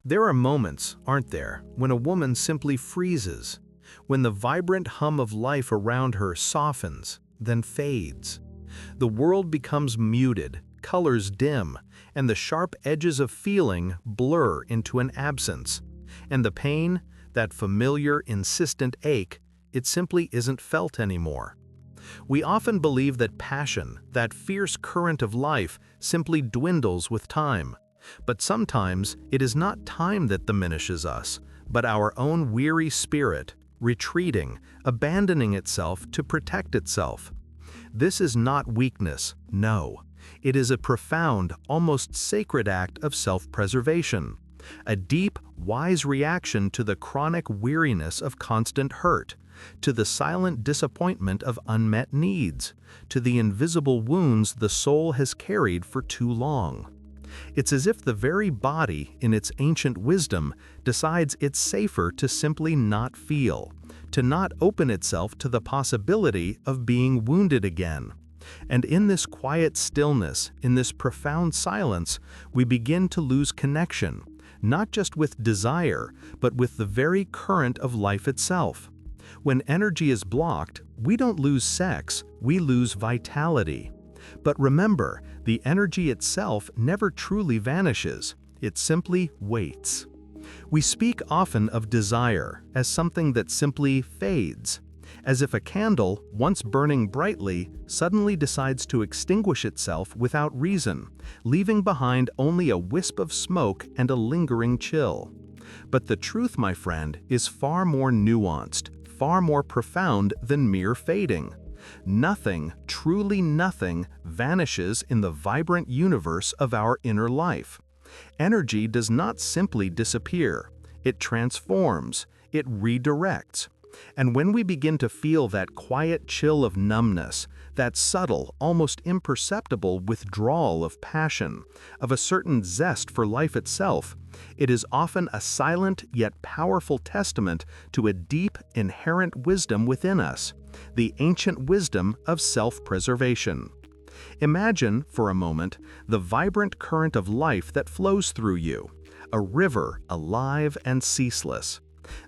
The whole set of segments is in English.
There are moments, aren't there, when a woman simply freezes, when the vibrant hum of life around her softens, then fades. The world becomes muted, colors dim, and the sharp edges of feeling blur into an absence. And the pain, that familiar, insistent ache, it simply isn't felt anymore. We often believe that passion, that fierce current of life, simply dwindles with time. But sometimes it is not time that diminishes us, but our own weary spirit, retreating, abandoning itself to protect itself. This is not weakness, no. It is a profound, almost sacred act of self-preservation. A deep, wise reaction to the chronic weariness of constant hurt, to the silent disappointment of unmet needs, to the invisible wounds the soul has carried for too long. It's as if the very body, in its ancient wisdom, decides it's safer to simply not feel, to not open itself to the possibility of being wounded again. And in this quiet stillness, in this profound silence, we begin to lose connection, not just with desire, but with the very current of life itself. When energy is blocked, we don't lose sex, we lose vitality. But remember, the energy itself never truly vanishes, it simply waits. We speak often of desire as something that simply fades, as if a candle, once burning brightly, suddenly decides to extinguish itself without reason, leaving behind only a wisp of smoke and a lingering chill. But the truth, my friend, is far more nuanced, far more profound than mere fading. Nothing, truly nothing, vanishes in the vibrant universe of our inner life. Energy does not simply disappear. It transforms, it redirects. And when we begin to feel that quiet chill of numbness, that subtle, almost imperceptible withdrawal of passion, of a certain zest for life itself, it is often a silent yet powerful testament to a deep, inherent wisdom within us, the ancient wisdom of self-preservation. Imagine, for a moment, the vibrant current of life that flows through you, a river alive and ceaseless.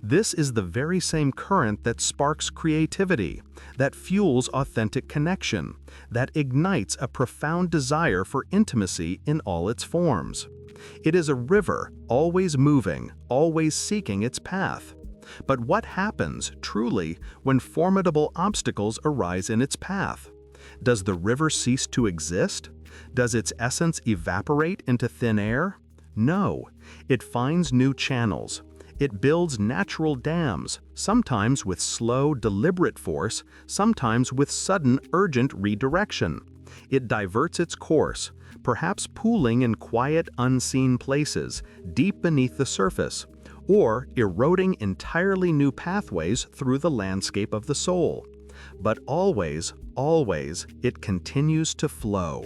This is the very same current that sparks creativity, that fuels authentic connection, that ignites a profound desire for intimacy in all its forms. It is a river, always moving, always seeking its path. But what happens, truly, when formidable obstacles arise in its path? Does the river cease to exist? Does its essence evaporate into thin air? No, it finds new channels. It builds natural dams, sometimes with slow, deliberate force, sometimes with sudden, urgent redirection. It diverts its course, perhaps pooling in quiet, unseen places, deep beneath the surface, or eroding entirely new pathways through the landscape of the soul. But always, always, it continues to flow.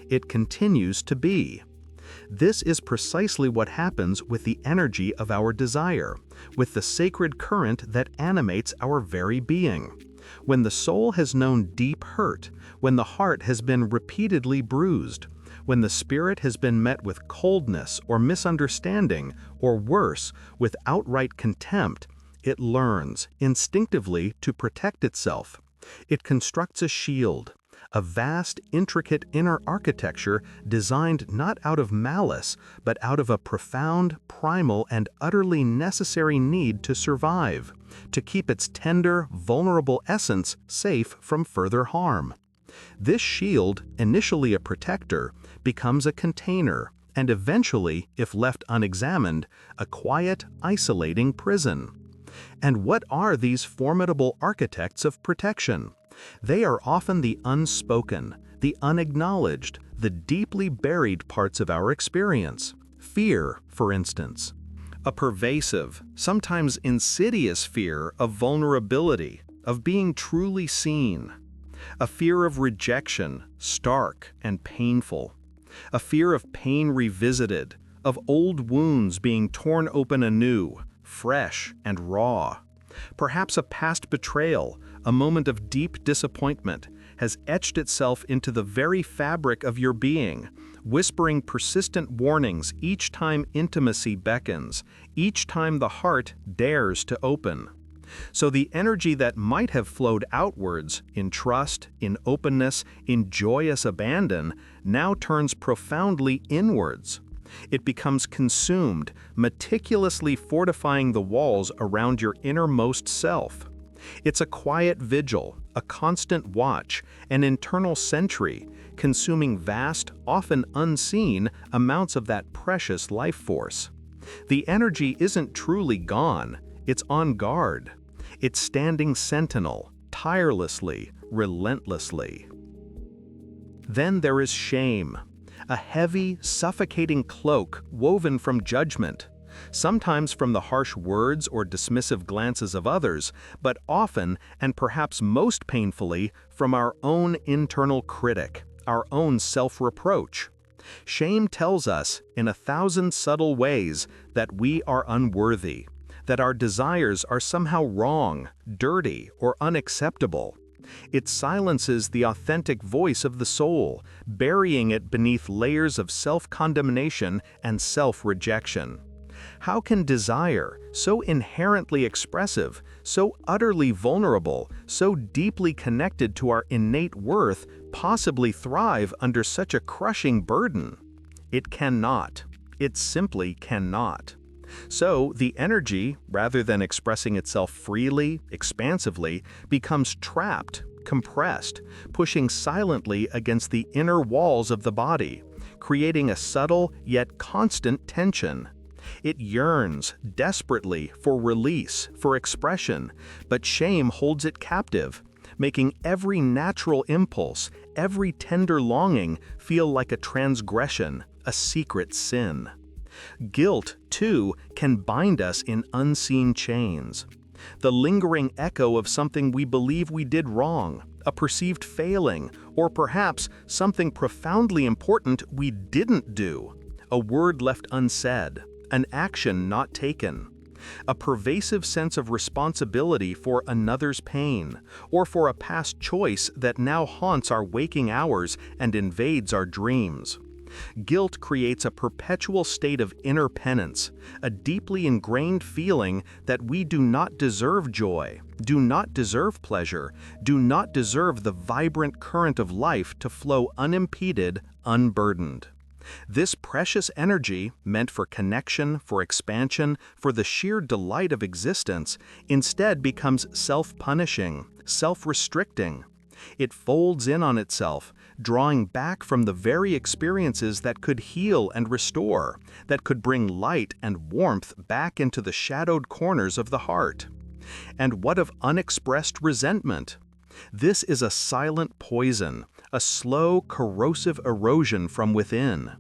It continues to be. This is precisely what happens with the energy of our desire, with the sacred current that animates our very being. When the soul has known deep hurt, when the heart has been repeatedly bruised, when the spirit has been met with coldness or misunderstanding, or worse, with outright contempt, it learns, instinctively, to protect itself. It constructs a shield, a vast, intricate inner architecture designed not out of malice, but out of a profound, primal, and utterly necessary need to survive, to keep its tender, vulnerable essence safe from further harm. This shield, initially a protector, becomes a container, and eventually, if left unexamined, a quiet, isolating prison. And what are these formidable architects of protection? They are often the unspoken, the unacknowledged, the deeply buried parts of our experience. Fear, for instance. A pervasive, sometimes insidious fear of vulnerability, of being truly seen. A fear of rejection, stark and painful. A fear of pain revisited, of old wounds being torn open anew, fresh and raw. Perhaps a past betrayal, a moment of deep disappointment, has etched itself into the very fabric of your being, whispering persistent warnings each time intimacy beckons, each time the heart dares to open. So the energy that might have flowed outwards, in trust, in openness, in joyous abandon, now turns profoundly inwards. It becomes consumed, meticulously fortifying the walls around your innermost self. It's a quiet vigil, a constant watch, an internal sentry, consuming vast, often unseen, amounts of that precious life force. The energy isn't truly gone, it's on guard. It's standing sentinel, tirelessly, relentlessly. Then there is shame, a heavy, suffocating cloak woven from judgment, sometimes from the harsh words or dismissive glances of others, but often, and perhaps most painfully, from our own internal critic, our own self-reproach. Shame tells us, in 1,000 subtle ways, that we are unworthy, that our desires are somehow wrong, dirty, or unacceptable. It silences the authentic voice of the soul, burying it beneath layers of self-condemnation and self-rejection. How can desire, so inherently expressive, so utterly vulnerable, so deeply connected to our innate worth, possibly thrive under such a crushing burden? It cannot. It simply cannot. So the energy, rather than expressing itself freely, expansively, becomes trapped, compressed, pushing silently against the inner walls of the body, creating a subtle yet constant tension. It yearns, desperately, for release, for expression, but shame holds it captive, making every natural impulse, every tender longing feel like a transgression, a secret sin. Guilt, too, can bind us in unseen chains. The lingering echo of something we believe we did wrong, a perceived failing, or perhaps something profoundly important we didn't do, a word left unsaid, an action not taken, a pervasive sense of responsibility for another's pain, or for a past choice that now haunts our waking hours and invades our dreams. Guilt creates a perpetual state of inner penance, a deeply ingrained feeling that we do not deserve joy, do not deserve pleasure, do not deserve the vibrant current of life to flow unimpeded, unburdened. This precious energy, meant for connection, for expansion, for the sheer delight of existence, instead becomes self-punishing, self-restricting. It folds in on itself, drawing back from the very experiences that could heal and restore, that could bring light and warmth back into the shadowed corners of the heart. And what of unexpressed resentment? This is a silent poison, a slow, corrosive erosion from within.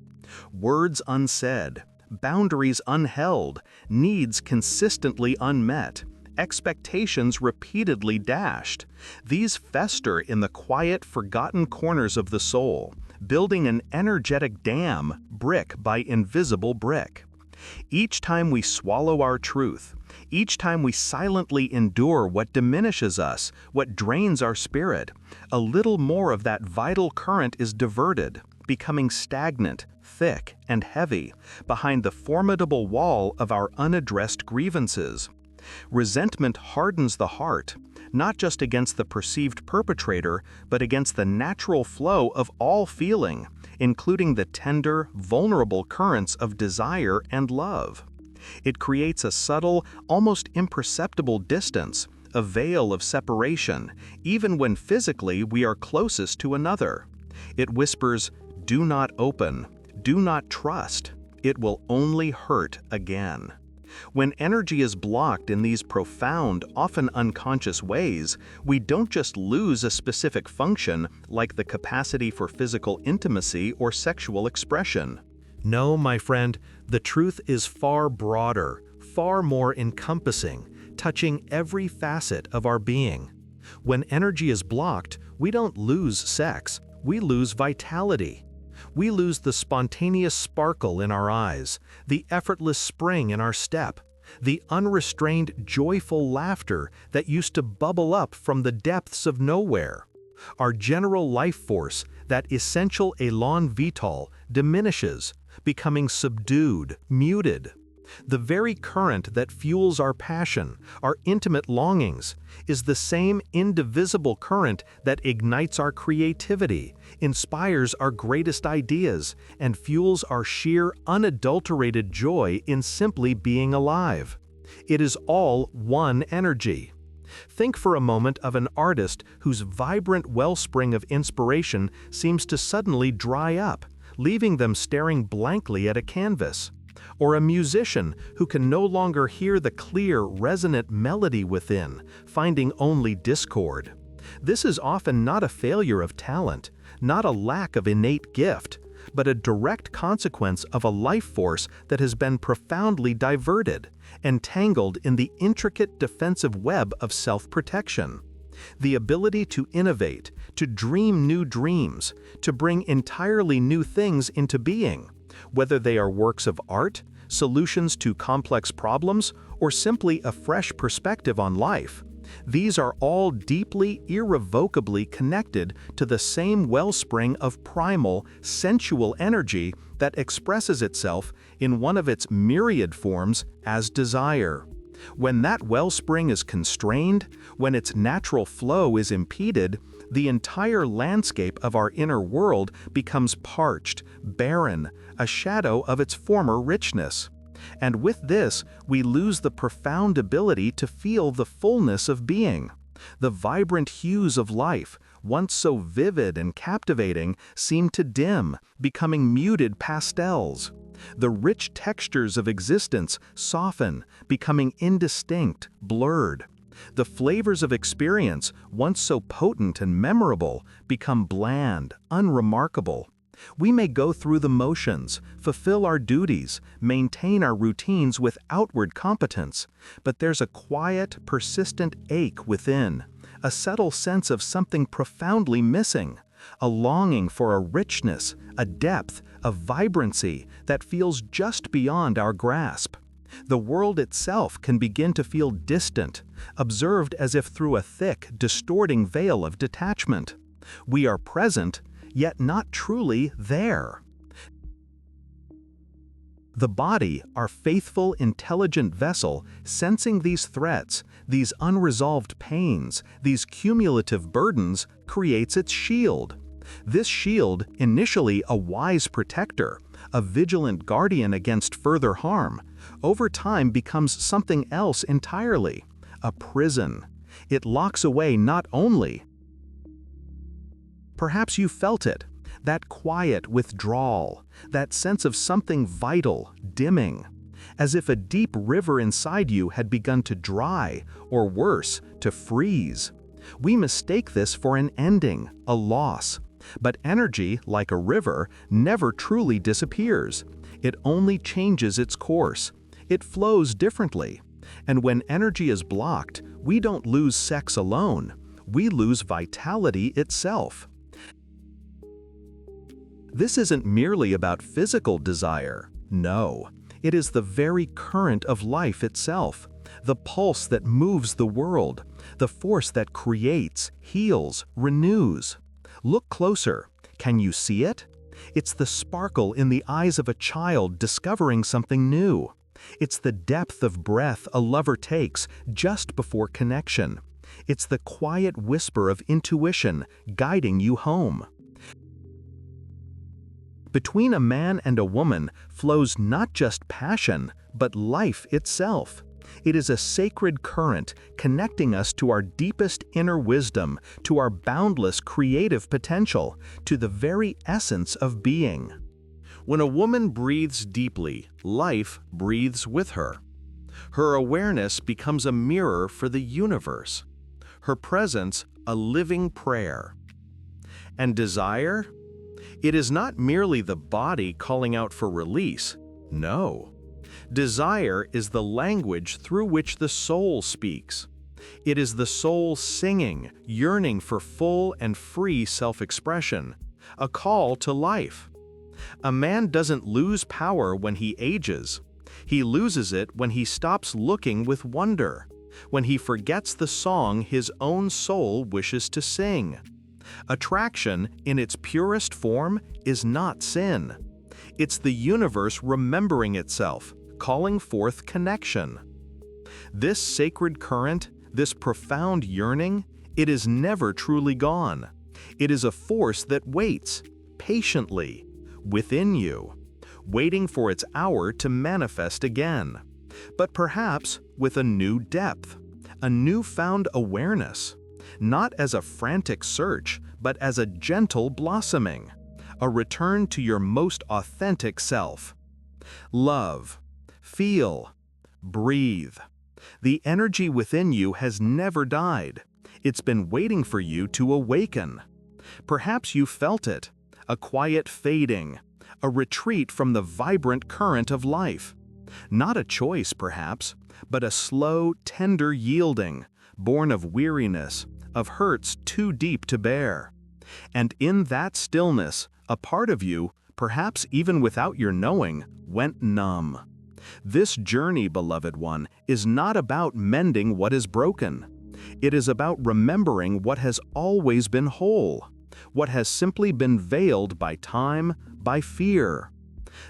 Words unsaid, boundaries unheld, needs consistently unmet, expectations repeatedly dashed. These fester in the quiet, forgotten corners of the soul, building an energetic dam, brick by invisible brick. Each time we swallow our truth, each time we silently endure what diminishes us, what drains our spirit, a little more of that vital current is diverted, becoming stagnant, thick, and heavy, behind the formidable wall of our unaddressed grievances. Resentment hardens the heart, not just against the perceived perpetrator, but against the natural flow of all feeling, including the tender, vulnerable currents of desire and love. It creates a subtle, almost imperceptible distance, a veil of separation, even when physically we are closest to another. It whispers, "Do not open, do not trust, it will only hurt again." When energy is blocked in these profound, often unconscious ways, we don't just lose a specific function, like the capacity for physical intimacy or sexual expression. No, my friend, the truth is far broader, far more encompassing, touching every facet of our being. When energy is blocked, we don't lose sex, we lose vitality. We lose the spontaneous sparkle in our eyes, the effortless spring in our step, the unrestrained, joyful laughter that used to bubble up from the depths of nowhere. Our general life force, that essential élan vital, diminishes, becoming subdued, muted. The very current that fuels our passion, our intimate longings, is the same indivisible current that ignites our creativity, inspires our greatest ideas, and fuels our sheer, unadulterated joy in simply being alive. It is all one energy. Think for a moment of an artist whose vibrant wellspring of inspiration seems to suddenly dry up, leaving them staring blankly at a canvas. Or a musician who can no longer hear the clear, resonant melody within, finding only discord. This is often not a failure of talent, not a lack of innate gift, but a direct consequence of a life force that has been profoundly diverted, entangled in the intricate defensive web of self-protection. The ability to innovate, to dream new dreams, to bring entirely new things into being, whether they are works of art, solutions to complex problems, or simply a fresh perspective on life. These are all deeply, irrevocably connected to the same wellspring of primal, sensual energy that expresses itself in one of its myriad forms as desire. When that wellspring is constrained, when its natural flow is impeded, the entire landscape of our inner world becomes parched, barren, a shadow of its former richness. And with this, we lose the profound ability to feel the fullness of being. The vibrant hues of life, once so vivid and captivating, seem to dim, becoming muted pastels. The rich textures of existence soften, becoming indistinct, blurred. The flavors of experience, once so potent and memorable, become bland, unremarkable. We may go through the motions, fulfill our duties, maintain our routines with outward competence, but there's a quiet, persistent ache within, a subtle sense of something profoundly missing, a longing for a richness, a depth, a vibrancy that feels just beyond our grasp. The world itself can begin to feel distant, observed as if through a thick, distorting veil of detachment. We are present, yet not truly there. The body, our faithful, intelligent vessel, sensing these threats, these unresolved pains, these cumulative burdens, creates its shield. This shield, initially a wise protector, a vigilant guardian against further harm, over time becomes something else entirely, a prison. It locks away not only. Perhaps you felt it, that quiet withdrawal, that sense of something vital dimming, as if a deep river inside you had begun to dry, or worse, to freeze. We mistake this for an ending, a loss. But energy, like a river, never truly disappears. It only changes its course. It flows differently. And when energy is blocked, we don't lose sex alone. We lose vitality itself. This isn't merely about physical desire. No, it is the very current of life itself, the pulse that moves the world, the force that creates, heals, renews. Look closer. Can you see it? It's the sparkle in the eyes of a child discovering something new. It's the depth of breath a lover takes just before connection. It's the quiet whisper of intuition guiding you home. Between a man and a woman flows not just passion, but life itself. It is a sacred current connecting us to our deepest inner wisdom, to our boundless creative potential, to the very essence of being. When a woman breathes deeply, life breathes with her. Her awareness becomes a mirror for the universe. Her presence, a living prayer. And desire? It is not merely the body calling out for release. No. Desire is the language through which the soul speaks. It is the soul singing, yearning for full and free self-expression, a call to life. A man doesn't lose power when he ages. He loses it when he stops looking with wonder, when he forgets the song his own soul wishes to sing. Attraction, in its purest form, is not sin. It's the universe remembering itself, calling forth connection. This sacred current, this profound yearning, it is never truly gone. It is a force that waits, patiently, within you, waiting for its hour to manifest again, but perhaps with a new depth, a newfound awareness, not as a frantic search, but as a gentle blossoming, a return to your most authentic self. Love, feel, breathe. The energy within you has never died. It's been waiting for you to awaken. Perhaps you felt it, a quiet fading, a retreat from the vibrant current of life. Not a choice, perhaps, but a slow, tender yielding, born of weariness, of hurts too deep to bear. And in that stillness, a part of you, perhaps even without your knowing, went numb. This journey, beloved one, is not about mending what is broken. It is about remembering what has always been whole, what has simply been veiled by time, by fear.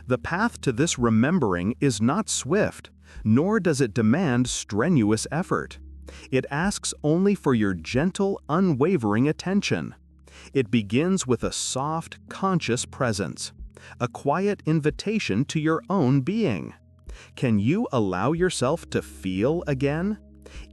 The path to this remembering is not swift, nor does it demand strenuous effort. It asks only for your gentle, unwavering attention. It begins with a soft, conscious presence, a quiet invitation to your own being. Can you allow yourself to feel again?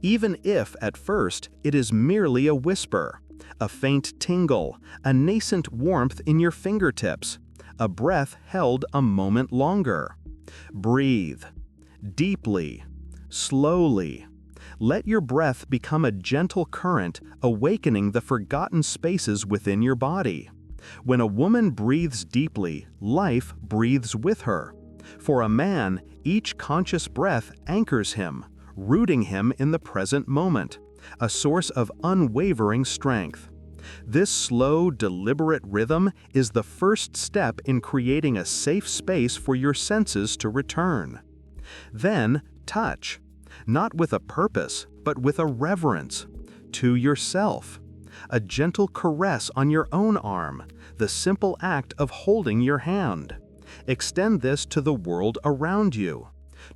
Even if, at first, it is merely a whisper, a faint tingle, a nascent warmth in your fingertips, a breath held a moment longer. Breathe, deeply, slowly. Let your breath become a gentle current, awakening the forgotten spaces within your body. When a woman breathes deeply, life breathes with her. For a man, each conscious breath anchors him, rooting him in the present moment, a source of unwavering strength. This slow, deliberate rhythm is the first step in creating a safe space for your senses to return. Then, touch, not with a purpose, but with a reverence, to yourself. A gentle caress on your own arm, the simple act of holding your hand. Extend this to the world around you,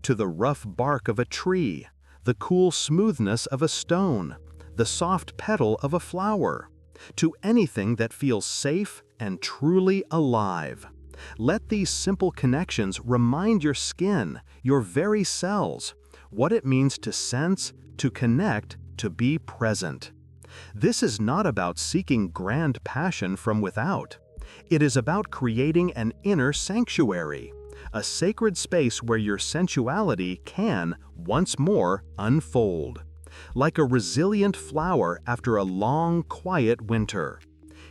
to the rough bark of a tree, the cool smoothness of a stone, the soft petal of a flower, to anything that feels safe and truly alive. Let these simple connections remind your skin, your very cells, what it means to sense, to connect, to be present. This is not about seeking grand passion from without. It is about creating an inner sanctuary, a sacred space where your sensuality can, once more, unfold, like a resilient flower after a long, quiet winter.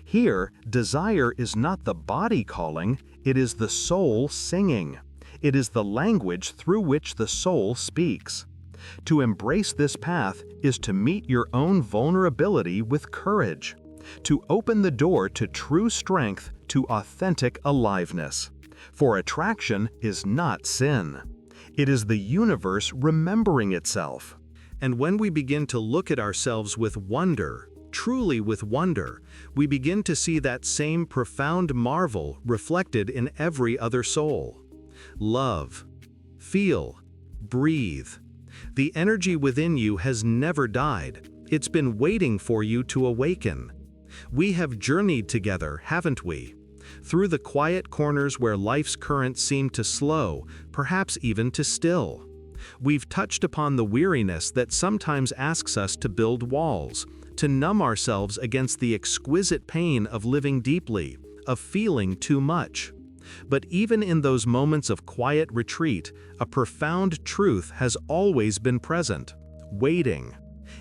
Here, desire is not the body calling, it is the soul singing. It is the language through which the soul speaks. To embrace this path is to meet your own vulnerability with courage, to open the door to true strength, to authentic aliveness. For attraction is not sin. It is the universe remembering itself. And when we begin to look at ourselves with wonder, truly with wonder, we begin to see that same profound marvel reflected in every other soul. Love, feel, breathe. The energy within you has never died. It's been waiting for you to awaken. We have journeyed together, haven't we? Through the quiet corners where life's current seemed to slow, perhaps even to still. We've touched upon the weariness that sometimes asks us to build walls, to numb ourselves against the exquisite pain of living deeply, of feeling too much. But even in those moments of quiet retreat, a profound truth has always been present, waiting.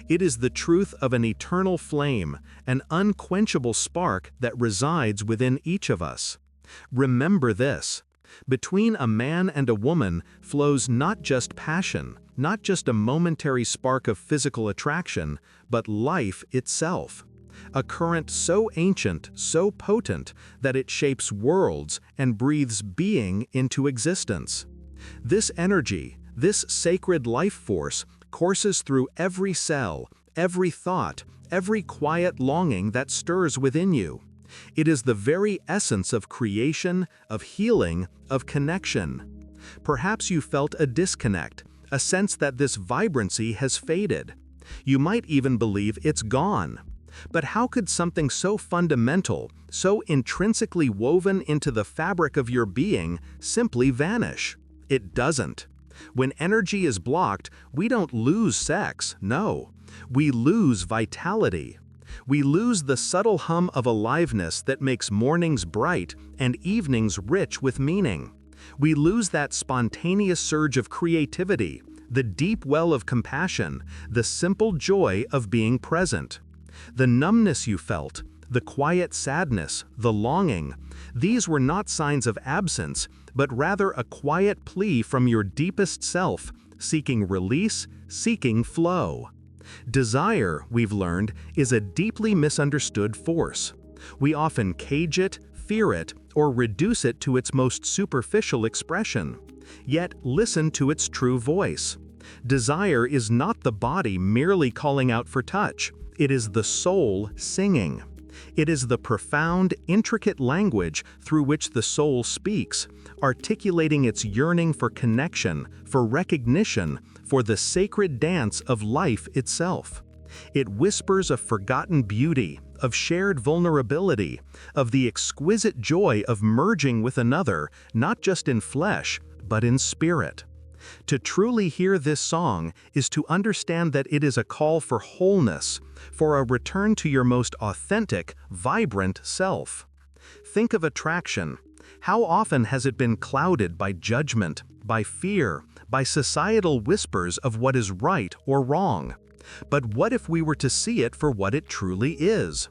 It is the truth of an eternal flame, an unquenchable spark that resides within each of us. Remember this. Between a man and a woman flows not just passion, not just a momentary spark of physical attraction, but life itself. A current so ancient, so potent, that it shapes worlds and breathes being into existence. This energy, this sacred life force, courses through every cell, every thought, every quiet longing that stirs within you. It is the very essence of creation, of healing, of connection. Perhaps you felt a disconnect, a sense that this vibrancy has faded. You might even believe it's gone. But how could something so fundamental, so intrinsically woven into the fabric of your being, simply vanish? It doesn't. When energy is blocked, we don't lose sex, no. We lose vitality. We lose the subtle hum of aliveness that makes mornings bright and evenings rich with meaning. We lose that spontaneous surge of creativity, the deep well of compassion, the simple joy of being present. The numbness you felt, the quiet sadness, the longing, these were not signs of absence, but rather a quiet plea from your deepest self, seeking release, seeking flow. Desire, we've learned, is a deeply misunderstood force. We often cage it, fear it, or reduce it to its most superficial expression. Yet listen to its true voice. Desire is not the body merely calling out for touch. It is the soul singing. It is the profound, intricate language through which the soul speaks, articulating its yearning for connection, for recognition, for the sacred dance of life itself. It whispers of forgotten beauty, of shared vulnerability, of the exquisite joy of merging with another, not just in flesh, but in spirit. To truly hear this song is to understand that it is a call for wholeness, for a return to your most authentic, vibrant self. Think of attraction. How often has it been clouded by judgment, by fear, by societal whispers of what is right or wrong? But what if we were to see it for what it truly is?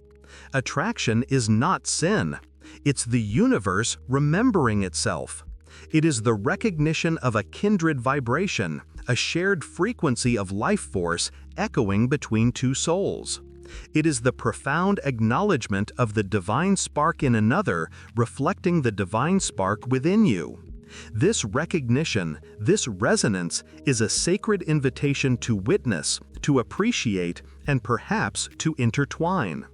Attraction is not sin. It's the universe remembering itself. It is the recognition of a kindred vibration, a shared frequency of life force echoing between two souls. It is the profound acknowledgement of the divine spark in another reflecting the divine spark within you. This recognition, this resonance, is a sacred invitation to witness, to appreciate, and perhaps to intertwine.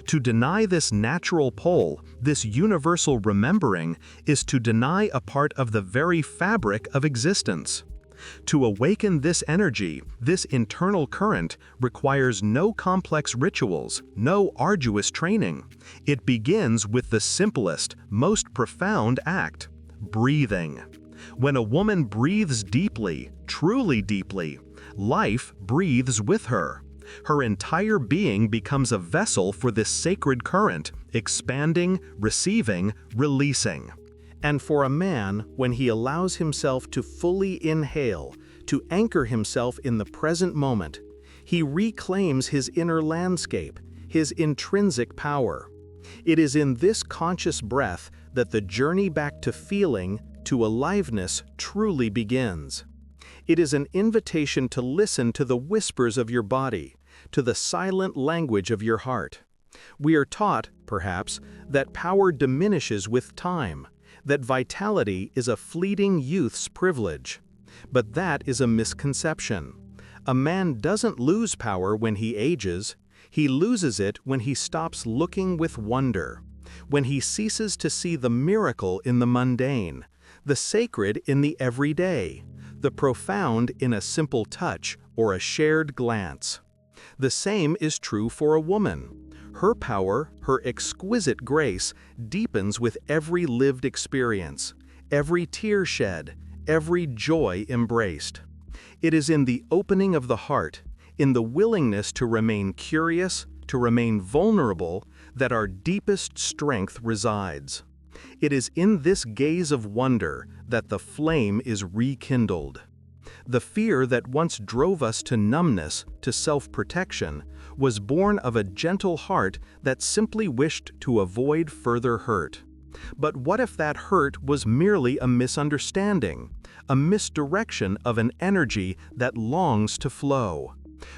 To deny this natural pull, this universal remembering, is to deny a part of the very fabric of existence. To awaken this energy, this internal current, requires no complex rituals, no arduous training. It begins with the simplest, most profound act: breathing. When a woman breathes deeply, truly deeply, life breathes with her. Her entire being becomes a vessel for this sacred current, expanding, receiving, releasing. And for a man, when he allows himself to fully inhale, to anchor himself in the present moment, he reclaims his inner landscape, his intrinsic power. It is in this conscious breath that the journey back to feeling, to aliveness, truly begins. It is an invitation to listen to the whispers of your body, to the silent language of your heart. We are taught, perhaps, that power diminishes with time, that vitality is a fleeting youth's privilege. But that is a misconception. A man doesn't lose power when he ages. He loses it when he stops looking with wonder, when he ceases to see the miracle in the mundane, the sacred in the everyday, the profound in a simple touch or a shared glance. The same is true for a woman. Her power, her exquisite grace, deepens with every lived experience, every tear shed, every joy embraced. It is in the opening of the heart, in the willingness to remain curious, to remain vulnerable, that our deepest strength resides. It is in this gaze of wonder that the flame is rekindled. The fear that once drove us to numbness, to self-protection, was born of a gentle heart that simply wished to avoid further hurt. But what if that hurt was merely a misunderstanding, a misdirection of an energy that longs to flow?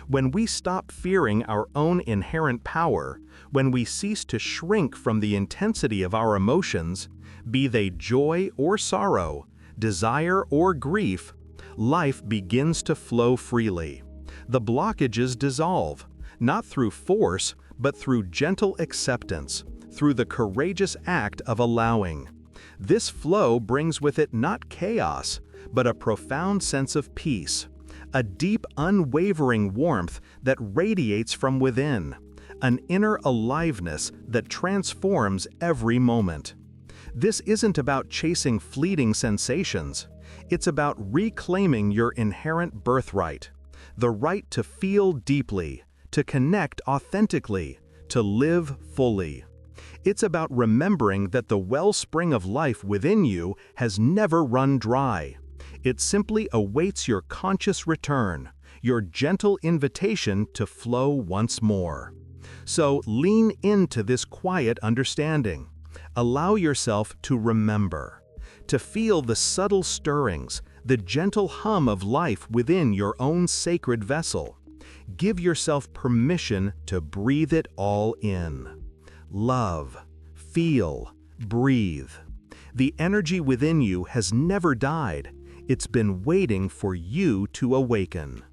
When we stop fearing our own inherent power, when we cease to shrink from the intensity of our emotions, be they joy or sorrow, desire or grief, life begins to flow freely. The blockages dissolve, Not through force, but through gentle acceptance, through the courageous act of allowing. This flow brings with it not chaos, but a profound sense of peace, a deep, unwavering warmth that radiates from within, an inner aliveness that transforms every moment. This isn't about chasing fleeting sensations. It's about reclaiming your inherent birthright, the right to feel deeply, to connect authentically, to live fully. It's about remembering that the wellspring of life within you has never run dry. It simply awaits your conscious return, your gentle invitation to flow once more. So lean into this quiet understanding. Allow yourself to remember, to feel the subtle stirrings, the gentle hum of life within your own sacred vessel. Give yourself permission to breathe it all in. Love, feel, breathe. The energy within you has never died. It's been waiting for you to awaken.